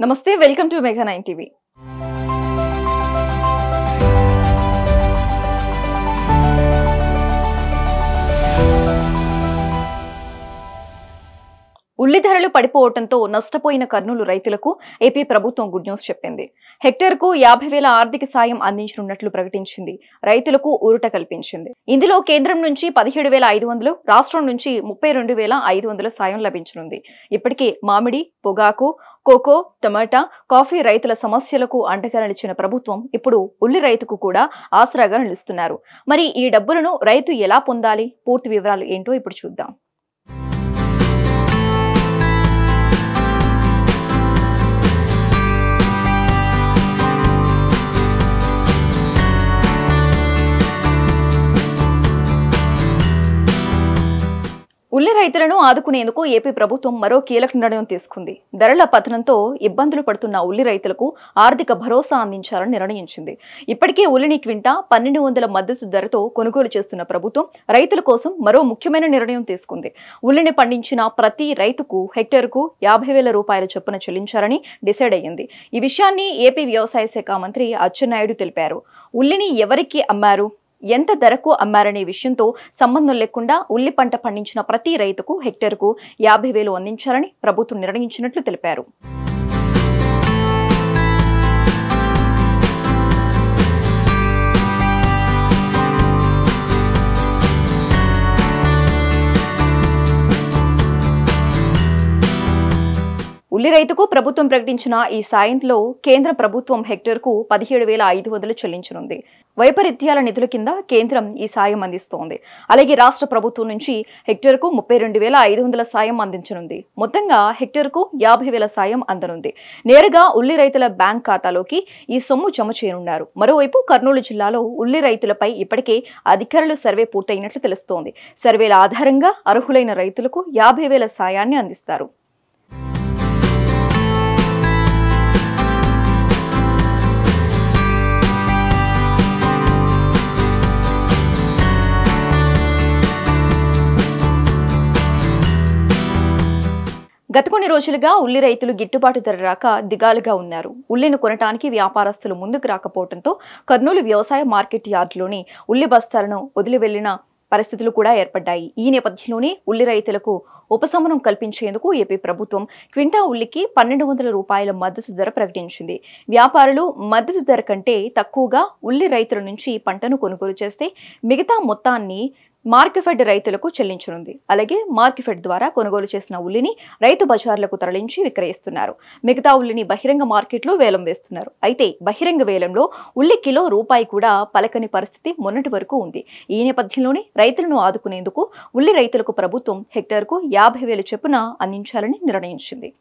నమస్తే, welcome to mega 9 TV. ఉల్లి ధరలు పడిపోవడంతో నష్టపోయిన కర్నూలు రైతులకు ఏపీ ప్రభుత్వం గుడ్ న్యూస్ చెప్పింది. హెక్టర్కు 50,000 ఆర్థిక సాయం అందించనున్నట్లు ప్రకటించింది. రైతులకు ఊరట కల్పించింది. ఇందులో కేంద్రం నుంచి 17,500, రాష్ట్రం నుంచి 32,500 సాయం లభించనుంది. ఇప్పటికే మామిడి, పొగాకు, కోకో, టమాటా, కాఫీ రైతుల సమస్యలకు అండగా నిలిచిన ప్రభుత్వం ఇప్పుడు ఉల్లి రైతుకు కూడా ఆసరాగా నిలుస్తున్నారు. మరి ఈ డబ్బులను రైతు ఎలా పొందాలి? పూర్తి వివరాలు ఏంటో ఇప్పుడు చూద్దాం. ఉల్లి రైతులను ఆదుకునేందుకు ఏపీ ప్రభుత్వం మరో కీలక నిర్ణయం తీసుకుంది. ధరల పతనంతో ఇబ్బందులు పడుతున్న ఉల్లి రైతులకు ఆర్థిక భరోసా అందించాలని నిర్ణయించింది. ఇప్పటికే ఉల్లిని క్వింటా 1,200 మద్దతు ధరతో కొనుగోలు చేస్తున్న ప్రభుత్వం రైతుల కోసం మరో ముఖ్యమైన నిర్ణయం తీసుకుంది. ఉల్లిని పండించిన ప్రతి రైతుకు హెక్టర్కు 50,000 రూపాయల చొప్పున చెల్లించాలని డిసైడ్ అయ్యింది. ఈ విషయాన్ని ఏపీ వ్యవసాయ శాఖ మంత్రి అచ్చెన్నాయుడు తెలిపారు. ఉల్లిని ఎవరికి అమ్మారు, ఎంత ధరకు అమ్మారనే విషయంతో సంబంధం లేకుండా ఉల్లి పంట పండించిన ప్రతి రైతుకు హెక్టర్కు 50,000 అందించాలని ప్రభుత్వం నిర్ణయించినట్లు తెలిపారు. ఉల్లి రైతుకు ప్రభుత్వం ప్రకటించిన ఈ సాయంలో కేంద్ర ప్రభుత్వం హెక్టర్కు 17,500 చెల్లించనుంది. వైపరీత్యాల నిధుల కింద కేంద్రం ఈ సాయం అందిస్తోంది. అలాగే రాష్ట్ర ప్రభుత్వం నుంచి హెక్టర్కు 32,500 సాయం అందించనుంది. మొత్తంగా హెక్టర్కు 50,000 సాయం అందనుంది. నేరుగా ఉల్లి రైతుల బ్యాంక్ ఖాతాలోకి ఈ సొమ్ము జమ చేయనున్నారు. మరోవైపు కర్నూలు జిల్లాలో ఉల్లి రైతులపై ఇప్పటికే అధికారులు సర్వే పూర్తయినట్లు తెలుస్తోంది. సర్వేల ఆధారంగా అర్హులైన రైతులకు 50,000 సాయాన్ని అందిస్తారు. గత కొన్ని రోజులుగా ఉల్లి రైతులు గిట్టుబాటు ధర రాక దిగాలుగా ఉన్నారు. ఉల్లిని కొనటానికి వ్యాపారస్తులు ముందుకు రాకపోవడంతో కర్నూలు వ్యవసాయ మార్కెట్ యార్డులోని ఉల్లి బస్తాలను వదిలి వెళ్లిన పరిస్థితులు కూడా ఏర్పడ్డాయి. ఈ నేపథ్యంలోనే ఉల్లి రైతులకు ఉపశమనం కల్పించేందుకు ఏపీ ప్రభుత్వం క్వింటా ఉల్లికి 1,200 రూపాయల మద్దతు ధర ప్రకటించింది. వ్యాపారులు మద్దతు ధర కంటే తక్కువగా ఉల్లి రైతుల నుంచి పంటను కొనుగోలు చేస్తే మిగతా మొత్తాన్ని మార్కెఫెడ్ రైతులకు చెల్లించనుంది. అలాగే మార్కెఫెడ్ ద్వారా కొనుగోలు చేసిన ఉల్లిని రైతు బజార్లకు తరలించి విక్రయిస్తున్నారు. మిగతా ఉల్లిని బహిరంగ మార్కెట్లో వేలం వేస్తున్నారు. అయితే బహిరంగ వేలంలో ఉల్లి కిలో రూపాయి కూడా పలకని పరిస్థితి మొన్నటి వరకు ఉంది. ఈ నేపథ్యంలోనే రైతులను ఆదుకునేందుకు ఉల్లి రైతులకు ప్రభుత్వం హెక్టర్కు 50,000 చొప్పున అందించాలని నిర్ణయించింది.